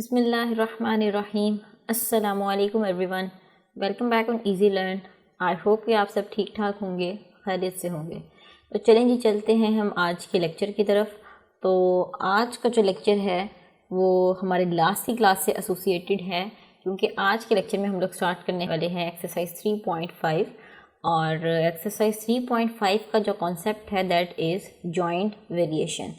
बिस्मिल्लाहिर्रहमानिर्रहीम। अस्सलामुअलैकुम everyone, welcome back on easy learn. I hope कि आप सब ठीक ठाक होंगे, खैरियत से होंगे। तो चलें जी, चलते हैं हम आज के लेक्चर की तरफ। तो आज का जो लेक्चर है वो हमारे लास्ट की क्लास से एसोसिएटेड है, क्योंकि आज के लेक्चर में हम लोग स्टार्ट करने वाले हैं एक्सरसाइज 3.5। और एक्सरसाइज 3.5 का जो कॉन्सेप्ट है दैट इज़ जॉइंट वेरिएशन।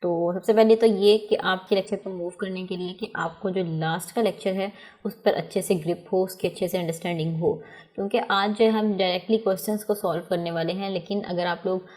तो सबसे पहले तो ये कि आपके लेक्चर पर मूव करने के लिए कि आपको जो लास्ट का लेक्चर है उस पर अच्छे से ग्रिप हो, उसकी अच्छे से अंडरस्टैंडिंग हो, क्योंकि आज जो है हम डायरेक्टली क्वेश्चंस को सॉल्व करने वाले हैं। लेकिन अगर आप लोग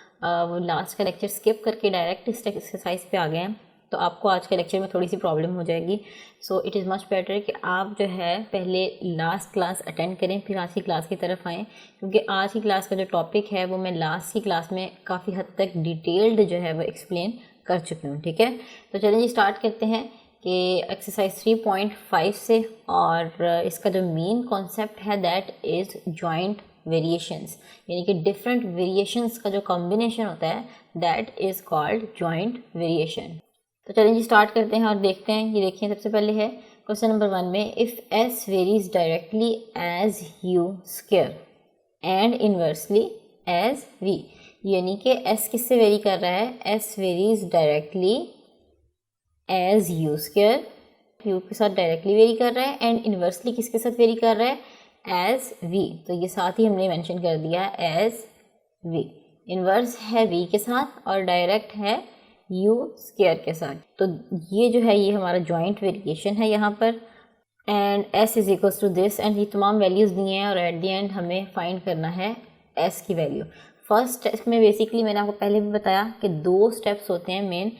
वो लास्ट का लेक्चर स्किप करके डायरेक्ट इस एक्सरसाइज पे आ गए हैं तो आपको आज के लेक्चर में थोड़ी सी प्रॉब्लम हो जाएगी। So it is much better कि आप जो है पहले लास्ट क्लास अटेंड करें, फिर आज की क्लास की तरफ आएँ, क्योंकि आज की क्लास का जो टॉपिक है वो मैं लास्ट की क्लास में काफ़ी हद तक डिटेल्ड जो है वो एक्सप्लेन कर चुकी हूँ। ठीक है, तो चलिए जी स्टार्ट करते हैं कि एक्सरसाइज 3.5 से। और इसका जो मेन कॉन्सेप्ट है दैट इज़ जॉइंट वेरिएशंस, यानी कि डिफरेंट वेरिएशंस का जो कॉम्बिनेशन होता है that is called joint variation. तो चलिए जी स्टार्ट करते हैं और देखते हैं। ये देखिए, सबसे पहले है क्वेश्चन नंबर 1 में, if S varies directly as U square and inversely as V, यानी कि s किससे वेरी कर रहा है, s varies directly as U square, U के साथ डायरेक्टली वेरी कर रहा है, एंड इन्वर्सली किसके साथ वेरी कर रहा है, एज v। तो ये साथ ही हमने मेंशन कर दिया एज v। इन्वर्स है v के साथ और डायरेक्ट है u स्क्वायर के साथ। तो ये जो है ये हमारा जॉइंट वेरिएशन है यहाँ पर। And s is equals to this, and ये तमाम वैल्यूज़ दिए हैं और एट द एंड हमें फाइंड करना है s की वैल्यू। फर्स्ट स्टेप में बेसिकली मैंने आपको पहले भी बताया कि 2 स्टेप्स होते हैं मेन।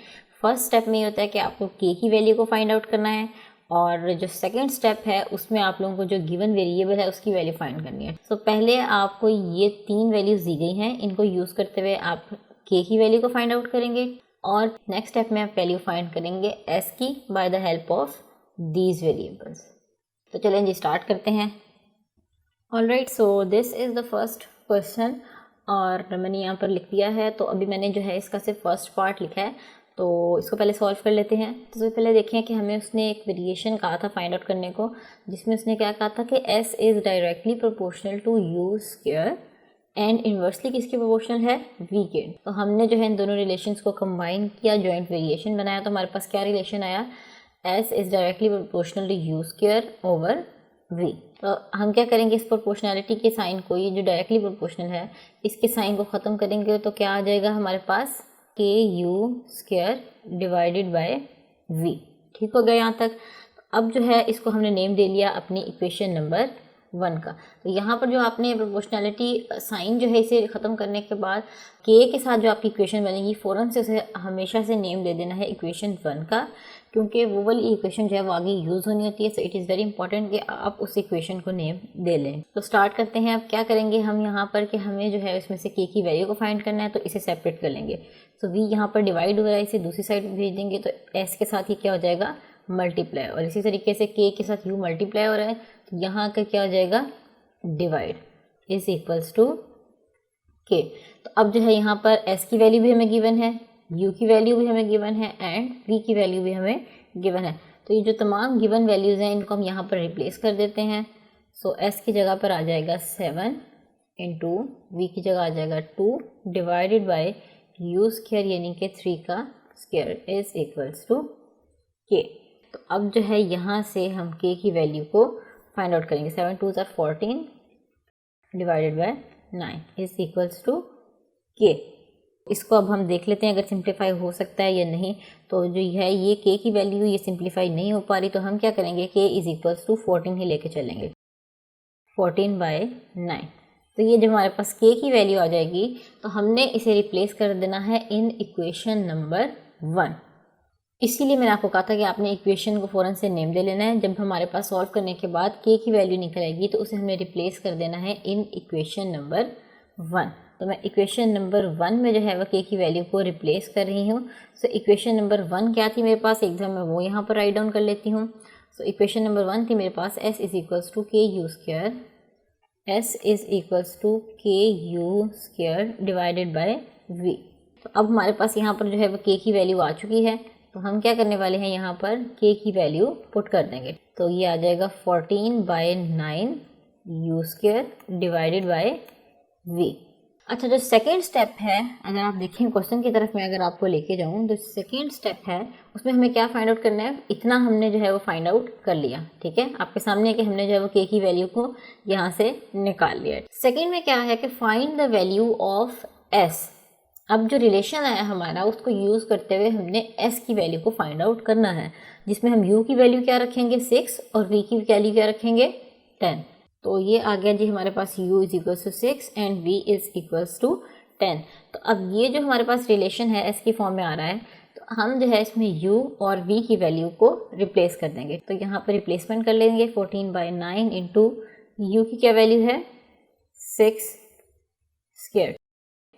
फर्स्ट स्टेप में ये होता है कि आपको k की वैल्यू को फाइंड आउट करना है, और जो सेकंड स्टेप है उसमें आप लोगों को जो गिवन वेरिएबल है उसकी वैल्यू फाइंड करनी है। तो पहले आपको ये 3 वैल्यूज़ दी गई हैं, इनको यूज़ करते हुए आप k की वैल्यू को फाइंड आउट करेंगे, और नेक्स्ट स्टेप में आप वैल्यू फाइंड करेंगे s की by the help of these variables. तो चलें जी स्टार्ट करते हैं। Alright, so this is the first question, और मैंने यहाँ पर लिख दिया है। तो अभी मैंने जो है इसका सिर्फ फर्स्ट पार्ट लिखा है, तो इसको पहले सॉल्व कर लेते हैं। तो सबसे पहले देखें कि हमें उसने एक वेरिएशन कहा था फाइंड आउट करने को, जिसमें उसने क्या कहा था कि s is directly proportional to u square and inversely किसके प्रोपोर्शनल है, v के। तो हमने जो है इन दोनों रिलेशंस को कंबाइन किया, जॉइंट वेरिएशन बनाया, तो हमारे पास क्या रिलेशन आया, s is directly proportional to u square over v। तो हम क्या करेंगे, इस प्रोपोर्शनैलिटी के साइन को, ये जो डायरेक्टली प्रोपोर्शनल है इसके साइन को ख़त्म करेंगे तो क्या आ जाएगा हमारे पास, के u square divided by v। ठीक हो गया यहाँ तक। अब जो है इसको हमने नेम दे लिया अपनी इक्वेशन नंबर 1 का। तो यहाँ पर जो आपने प्रोपोर्शनैलिटी साइन जो है इसे ख़त्म करने के बाद के साथ जो आपकी इक्वेशन बनेगी फ़ौरन से उसे हमेशा से नेम दे देना है इक्वेशन 1 का, क्योंकि वो वाली इक्वेशन जो है वो आगे यूज़ होनी होती है। So it is very important कि आप उस इक्वेशन को नेम दे लें। तो स्टार्ट करते हैं। अब क्या करेंगे हम यहाँ पर कि हमें जो है इसमें से के की वैल्यू को फाइंड करना है, तो इसे सेपरेट कर लेंगे। तो वी यहाँ पर डिवाइड हो रहा है, इसे दूसरी साइड भेज देंगे तो एस के साथ ये क्या हो जाएगा, मल्टीप्लाई, और इसी तरीके से के साथ यू मल्टीप्लाई हो रहा है, तो यहाँ का क्या हो जाएगा, डिवाइड इज इक्वल्स टू के। तो अब जो है यहाँ पर एस की वैल्यू भी हमें गिवन है, u की वैल्यू भी हमें गिवन है, एंड v की वैल्यू भी हमें गिवन है। तो ये जो तमाम गिवन वैल्यूज़ हैं इनको हम यहाँ पर रिप्लेस कर देते हैं। सो s की जगह पर आ जाएगा 7 इंटू वी की जगह आ जाएगा 2 डिवाइडेड बाय u स्क्वायर यानी कि 3 का square is equals to k। तो अब जो है यहाँ से हम k की वैल्यू को फाइंड आउट करेंगे। 7 2 ज़ार 14 divided by 9 is equals to k। इसको अब हम देख लेते हैं अगर सिंप्लीफाई हो सकता है या नहीं। तो जो है ये k की वैल्यू ये सिंप्लीफाई नहीं हो पा रही, तो हम क्या करेंगे, k इज इक्वल्स टू 14 ही लेके चलेंगे, 14 बाय 9। तो ये जब हमारे पास k की वैल्यू आ जाएगी तो हमने इसे रिप्लेस कर देना है इन इक्वेशन नंबर 1। इसीलिए मैंने आपको कहा था कि आपने इक्वेशन को फ़ौरन से नेम दे लेना है। जब हमारे पास सॉल्व करने के बाद k की वैल्यू निकल आएगी तो उसे हमें रिप्लेस कर देना है इन इक्वेशन नंबर 1। तो मैं इक्वेशन नंबर 1 में जो है वह k की वैल्यू को रिप्लेस कर रही हूँ। सो इक्वेशन नंबर 1 क्या थी मेरे पास, एकदम मैं वो यहाँ पर राइट डाउन कर लेती हूँ। सो इक्वेशन नंबर 1 थी मेरे पास s is equals to k u square, s is equals to k u square divided by v। तो अब हमारे पास यहाँ पर जो है वह k की वैल्यू आ चुकी है। तो हम क्या करने वाले हैं, यहाँ पर k की वैल्यू पुट कर देंगे। तो ये आ जाएगा 14/9 u square divided by v। अच्छा, जो सेकेंड स्टेप है, अगर आप देखें क्वेश्चन की तरफ मैं अगर आपको लेके जाऊँ, तो सेकेंड स्टेप है उसमें हमें क्या फाइंड आउट करना है, इतना हमने जो है वो फाइंड आउट कर लिया। ठीक है, आपके सामने है कि हमने जो है वो k की वैल्यू को यहाँ से निकाल लिया। सेकेंड में क्या है कि find the value of s। अब जो रिलेशन आया हमारा उसको यूज़ करते हुए हमने s की वैल्यू को फाइंड आउट करना है, जिसमें हम u की वैल्यू क्या रखेंगे 6 और v की वैल्यू क्या रखेंगे 10। तो ये आ गया जी हमारे पास u is equals to 6 and v is equals to 10। तो अब ये जो हमारे पास रिलेशन है s की फॉर्म में आ रहा है, तो हम जो है इसमें u और v की वैल्यू को रिप्लेस कर देंगे। तो यहाँ पर रिप्लेसमेंट कर लेंगे 14/9 इंटू u की क्या वैल्यू है 6 स्क्वायर।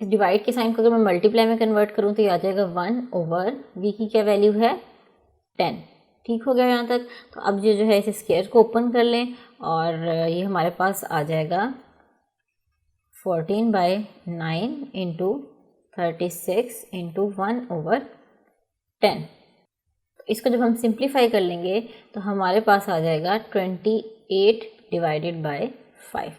इस डिवाइड के साइन को अगर मैं मल्टीप्लाई में कन्वर्ट करूँ तो ये आ जाएगा 1/v की क्या वैल्यू है 10। ठीक हो गया यहाँ तक। तो अब ये जो है इस स्क्वायर को ओपन कर लें और ये हमारे पास आ जाएगा 14/9 इंटू 36 इंटू 1/10। तो इसको जब हम सिंप्लीफाई कर लेंगे तो हमारे पास आ जाएगा 28 डिवाइडेड बाय 5।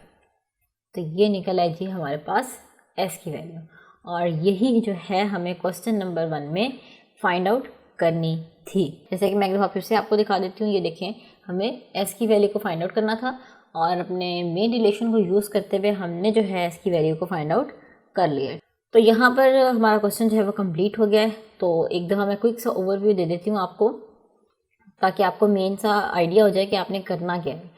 तो ये निकल आई जी हमारे पास s की वैल्यू, और यही जो है हमें क्वेश्चन नंबर 1 में फाइंड आउट करनी थी। जैसे कि मैं एक दफ़ा फिर से आपको दिखा देती हूँ, ये देखें हमें s की वैल्यू को फाइंड आउट करना था और अपने मेन रिलेशन को यूज़ करते हुए हमने जो है s की वैल्यू को फाइंड आउट कर लिया। तो यहाँ पर हमारा क्वेश्चन जो है वो कंप्लीट हो गया है। तो एक दफ़ा मैं क्विक सा ओवरव्यू दे देती हूँ आपको, ताकि आपको मेन सा आइडिया हो जाए कि आपने करना क्या है।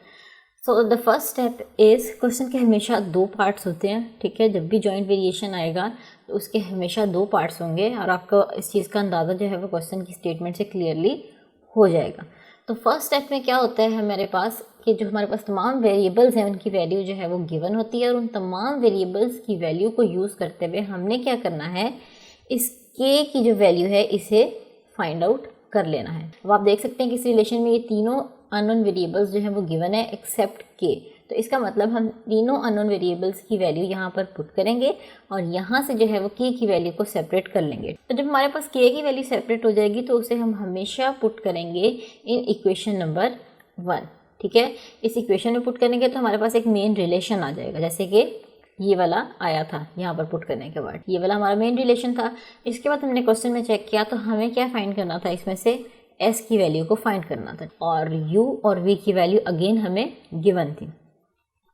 So the first step is, question के हमेशा 2 पार्ट्स होते हैं। ठीक है, जब भी जॉइंट वेरिएशन आएगा तो उसके हमेशा 2 पार्ट्स होंगे और आपको इस चीज़ का अंदाज़ा जो है वो क्वेश्चन की स्टेटमेंट से क्लियरली हो जाएगा। तो फर्स्ट स्टेप में क्या होता है हमारे पास कि जो हमारे पास तमाम वेरिएबल्स हैं उनकी वैल्यू जो है वो गिवन होती है, और उन तमाम वेरिएबल्स की वैल्यू को यूज़ करते हुए हमने क्या करना है, इस k की जो वैल्यू है इसे फाइंड आउट कर लेना है। अब आप देख सकते हैं कि इस रिलेशन में ये तीनों अननोन वेरिएबल्स जो है वो गिवन है एक्सेप्ट k। तो इसका मतलब हम तीनों अननोन वेरिएबल्स की वैल्यू यहाँ पर पुट करेंगे और यहाँ से जो है वो k की वैल्यू को सेपरेट कर लेंगे। तो जब हमारे पास k की वैल्यू सेपरेट हो जाएगी तो उसे हम हमेशा पुट करेंगे इन इक्वेशन नंबर 1। ठीक है, इस इक्वेशन में पुट करेंगे तो हमारे पास एक मेन रिलेशन आ जाएगा, जैसे कि ये वाला आया था यहाँ पर पुट करने के बाद, ये वाला हमारा मेन रिलेशन था। इसके बाद हमने क्वेश्चन में चेक किया तो हमें क्या फाइंड करना था, इसमें से s की वैल्यू को फाइंड करना था, और u और v की वैल्यू अगेन हमें गिवन थी।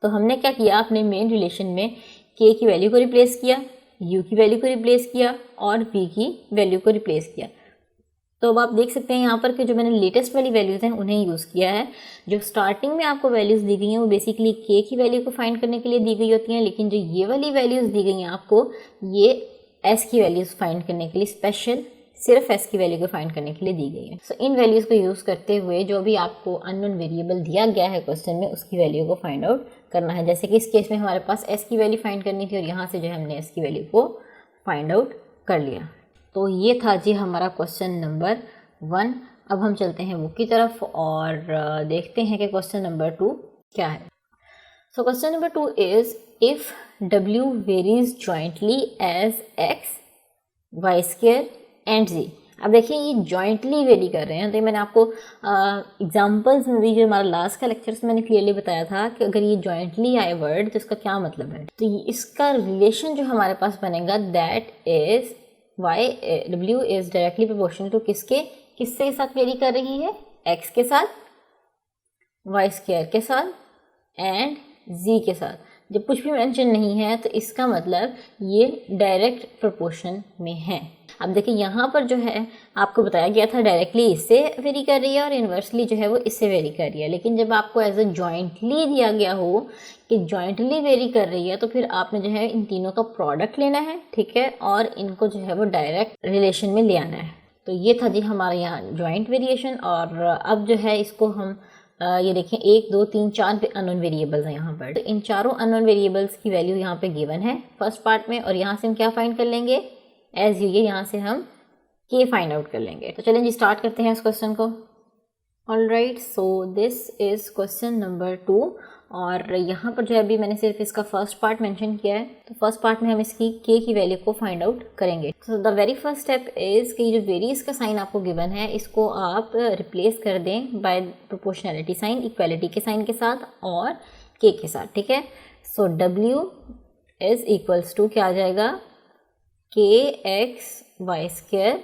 तो हमने क्या किया, अपने मेन रिलेशन में k की वैल्यू को रिप्लेस किया, u की वैल्यू को रिप्लेस किया और v की वैल्यू को रिप्लेस किया। तो अब आप देख सकते हैं यहाँ पर कि जो मैंने लेटेस्ट वाली वैल्यूज़ हैं उन्हें यूज़ किया है। जो स्टार्टिंग में आपको वैल्यूज़ दी गई हैं वो बेसिकली k की वैल्यू को फाइंड करने के लिए दी गई होती हैं, लेकिन जो ये वाली वैल्यूज़ दी गई हैं आपको, ये s की वैल्यूज़ फाइंड करने के लिए स्पेशल सिर्फ s की वैल्यू को फाइंड करने के लिए दी गई है। सो इन वैल्यूज़ को यूज़ करते हुए जो भी आपको अननोन वेरिएबल दिया गया है क्वेश्चन में उसकी वैल्यू को फाइंड आउट करना है। जैसे कि इस केस में हमारे पास s की वैल्यू फाइंड करनी थी और यहाँ से जो है हमने s की वैल्यू को फाइंड आउट कर लिया। तो ये था जी हमारा क्वेश्चन नंबर 1। अब हम चलते हैं बुक की तरफ और देखते हैं कि क्वेश्चन नंबर 2 क्या है। So question number 2 is, if w varies jointly as x, y square and z। अब देखिए ये जॉइंटली वेरी कर रहे हैं, तो मैंने आपको एग्जांपल्स में भी जो हमारा लास्ट का लेक्चर्स मैंने क्लियरली बताया था कि अगर ये जॉइंटली आए वर्ड तो इसका क्या मतलब है। तो इसका रिलेशन जो हमारे पास बनेगा that is w is directly proportional to किसके साथ वेरी कर रही है, x के साथ, y स्क्वायर के साथ एंड z के साथ। जब कुछ भी मेंशन नहीं है तो इसका मतलब ये डायरेक्ट प्रोपोर्शन में है। अब देखिए यहाँ पर जो है आपको बताया गया था डायरेक्टली इससे वेरी कर रही है और इन्वर्सली जो है वो इससे वेरी कर रही है, लेकिन जब आपको एज अ जॉइंटली दिया गया हो कि जॉइंटली वेरी कर रही है तो फिर आपने जो है इन तीनों का प्रोडक्ट लेना है, ठीक है, और इनको जो है वो डायरेक्ट रिलेशन में ले आना है। तो ये था जी हमारे यहाँ जॉइंट वेरिएशन। और अब जो है इसको हम ये देखें 1 2 3 4 अननोन वेरिएबल्स हैं यहाँ पर। तो इन चारों अननोन वेरिएबल्स की वैल्यू यहाँ पे गिवन है फर्स्ट पार्ट में, और यहाँ से हम क्या फाइंड कर लेंगे, एज यू, यहाँ से हम k फाइंड आउट कर लेंगे। तो चलें जी स्टार्ट करते हैं इस क्वेश्चन को। All right, so this is question number 2 और यहाँ पर जो है अभी मैंने सिर्फ इसका फर्स्ट पार्ट मेंशन किया है, तो फर्स्ट पार्ट में हम इसकी k की वैल्यू को फाइंड आउट करेंगे। तो the very first step is कि जो वेरियस का साइन आपको गिवन है इसको आप रिप्लेस कर दें बाय प्रोपोर्शनैलिटी साइन, इक्वालिटी के साइन के साथ और k के साथ, ठीक है। सो w इज इक्वल्स टू क्या आ जाएगा, kx²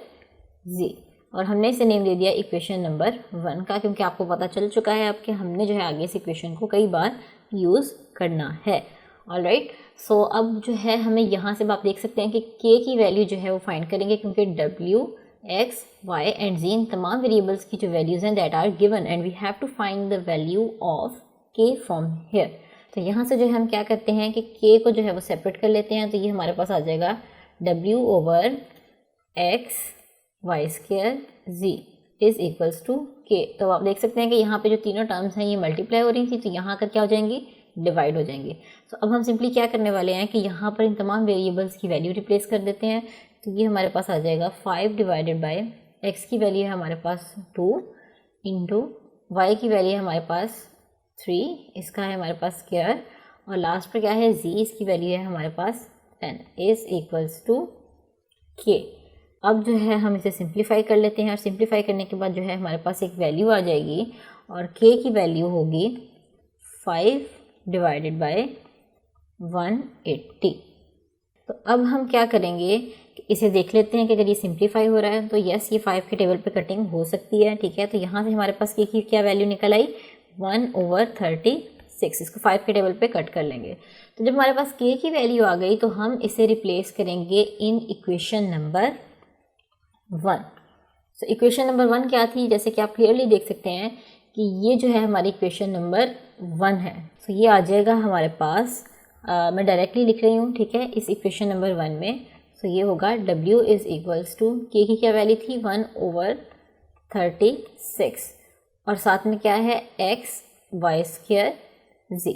z, और हमने इसे नेम दे दिया इक्वेशन नंबर 1 का, क्योंकि आपको पता चल चुका है अब कि हमने जो है आगे इस इक्वेशन को कई बार यूज़ करना है। ऑलराइट, सो अब जो है हमें यहाँ से आप देख सकते हैं कि k की वैल्यू जो है वो फाइंड करेंगे, क्योंकि w, x, y and z इन तमाम वेरिएबल्स की जो वैल्यूज़ हैं that are given and we have to find the value of k from here. तो यहाँ से जो है हम क्या करते हैं कि k को जो है वो सेपरेट कर लेते हैं, तो ये हमारे पास आ जाएगा w/x² z is equals to k। तो आप देख सकते हैं कि यहाँ पे जो तीनों टर्म्स हैं ये मल्टीप्लाई हो रही थी, तो यहाँ कर क्या हो जाएंगी, डिवाइड हो जाएंगे। तो अब हम सिंपली क्या करने वाले हैं कि यहाँ पर इन तमाम वेरिएबल्स की वैल्यू रिप्लेस कर देते हैं। तो ये हमारे पास आ जाएगा 5 डिवाइडेड बाई x की वैल्यू है हमारे पास 2 इंटू y की वैल्यू है हमारे पास 3, इसका है हमारे पास स्क्वायर, और लास्ट पर क्या है z, इसकी वैल्यू है हमारे पास 10 इज इक्वल्स टू k। अब जो है हम इसे सिंप्लीफाई कर लेते हैं, और सिंप्लीफाई करने के बाद जो है हमारे पास एक वैल्यू आ जाएगी और k की वैल्यू होगी 5 डिवाइडेड बाय 180। तो अब हम क्या करेंगे कि इसे देख लेते हैं कि अगर ये सिंप्लीफाई हो रहा है तो यस, ये 5 के टेबल पे कटिंग हो सकती है, ठीक है। तो यहाँ से हमारे पास k की क्या वैल्यू निकल आई, 1/36। इसको 5 के टेबल पे कट कर लेंगे। तो जब हमारे पास k की वैल्यू आ गई तो हम इसे रिप्लेस करेंगे इन इक्वेशन नंबर 1। तो इक्वेशन नंबर 1 क्या थी, जैसे कि आप क्लियरली देख सकते हैं कि ये जो है हमारी इक्वेशन नंबर 1 है। तो ये आ जाएगा हमारे पास, मैं डायरेक्टली लिख रही हूँ, ठीक है, इस इक्वेशन नंबर 1 में। तो ये होगा w is equals to k की क्या वैल्यू थी, 1/36, और साथ में क्या है x/y² z।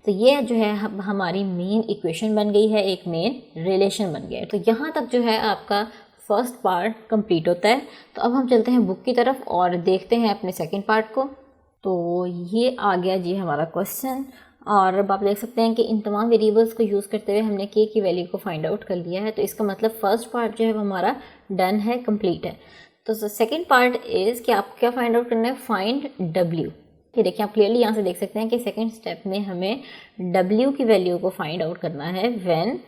तो ये जो है हमारी मेन इक्वेशन बन गई है, एक मेन रिलेशन बन गया है। तो यहाँ तक जो है आपका फर्स्ट पार्ट कंप्लीट होता है। तो अब हम चलते हैं बुक की तरफ और देखते हैं अपने सेकंड पार्ट को। तो ये आ गया जी हमारा क्वेश्चन, और अब आप देख सकते हैं कि इन तमाम वेरिएबल्स को यूज़ करते हुए हमने k की वैल्यू को फाइंड आउट कर लिया है। तो इसका मतलब फर्स्ट पार्ट जो है वो हमारा डन है, कंप्लीट है। तो सेकंड पार्ट इज़ कि आप क्या फाइंड आउट करना है, फाइंड w। ये देखिए आप क्लियरली यहाँ से देख सकते हैं कि सेकंड स्टेप में हमें w की वैल्यू को फाइंड आउट करना है when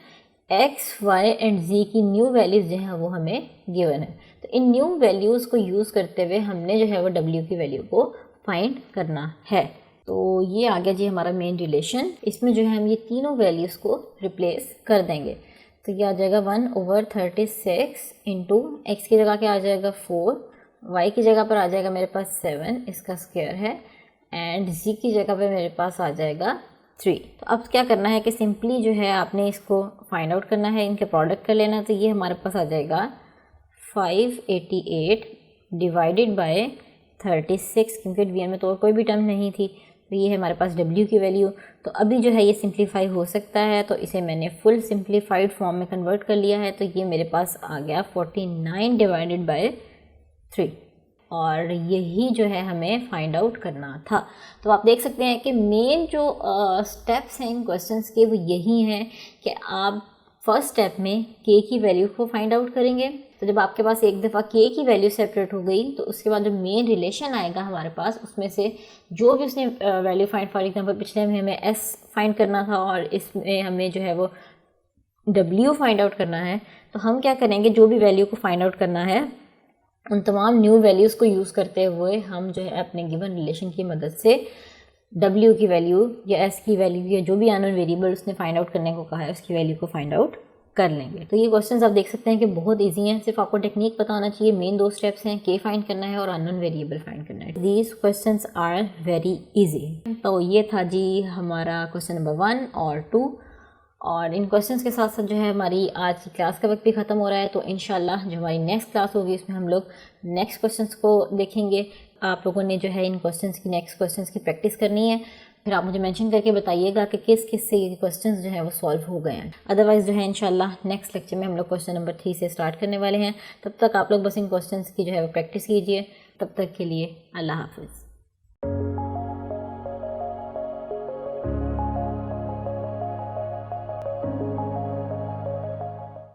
x, y and z की न्यू वैल्यूज़ जो है वो हमें गिवन है। तो इन न्यू वैल्यूज़ को यूज़ करते हुए हमने जो है वो w की वैल्यू को फाइंड करना है। तो ये आ गया जी हमारा मेन रिलेशन। इसमें जो है हम ये तीनों वैल्यूज़ को रिप्लेस कर देंगे। तो ये आ जाएगा 1/36 इंटू एक्स की जगह क्या आ जाएगा 4, y की जगह पर आ जाएगा मेरे पास 7, इसका स्क्वायर है, एंड z की जगह पर मेरे पास आ जाएगा 3। तो अब क्या करना है कि सिंपली जो है आपने इसको फाइंड आउट करना है, इनके प्रोडक्ट कर लेना। तो ये हमारे पास आ जाएगा 588 डिवाइडेड बाय 36, क्योंकि डिवीजन में तो और कोई भी टर्म नहीं थी। तो ये है हमारे पास w की वैल्यू। तो अभी जो है ये सिंप्लीफाई हो सकता है, तो इसे मैंने फुल सिंप्लीफाइड फॉर्म में कन्वर्ट कर लिया है। तो ये मेरे पास आ गया 49 डिवाइडेड बाय 3, और यही जो है हमें फाइंड आउट करना था। तो आप देख सकते हैं कि मेन जो स्टेप्स हैं इन क्वेश्चंस के वो यही हैं कि आप फर्स्ट स्टेप में k की वैल्यू को फाइंड आउट करेंगे। तो जब आपके पास एक दफ़ा k की वैल्यू सेपरेट हो गई तो उसके बाद जो मेन रिलेशन आएगा हमारे पास, उसमें से जो भी उसने वैल्यू फाइंड, फॉर एग्जांपल पिछले में हमें s फाइंड करना था और इसमें हमें जो है वो w फाइंड आउट करना है। तो हम क्या करेंगे, जो भी वैल्यू को फाइंड आउट करना है उन तमाम न्यू वैल्यूज़ को यूज़ करते हुए हम जो है अपने गिवन रिलेशन की मदद से w की वैल्यू या s की वैल्यू या जो भी अननोन वेरिएबल उसने फाइंड आउट करने को कहा है उसकी वैल्यू को फाइंड आउट कर लेंगे। तो ये क्वेश्चंस आप देख सकते हैं कि बहुत इजी हैं, सिर्फ आपको टेक्निक पता होना चाहिए। मेन 2 स्टेप्स हैं, k फाइंड करना है और अननोन वेरिएबल फाइंड करना है। These questions are very easy. तो ये था जी हमारा क्वेश्चन नंबर 1 और 2, और इन क्वेश्चंस के साथ साथ जो है हमारी आज की क्लास का वक्त भी ख़त्म हो रहा है। तो इंशाल्लाह जो हमारी नेक्स्ट क्लास होगी उसमें हम लोग नेक्स्ट क्वेश्चंस को देखेंगे। आप लोगों ने जो है इन क्वेश्चंस की नेक्स्ट क्वेश्चंस की प्रैक्टिस करनी है, फिर आप मुझे मेंशन करके बताइएगा कि किस किस से ये क्वेश्चंस जो है वो सॉल्व हो गए हैं। अदरवाइज़ जो है इंशाल्लाह नेक्स्ट लेक्चर में हम लोग क्वेश्चन नंबर 3 से स्टार्ट करने वाले हैं। तब तक आप लोग बस इन क्वेश्चंस की जो है वो प्रैक्टिस कीजिए। तब तक के लिए अल्लाह हाफिज़।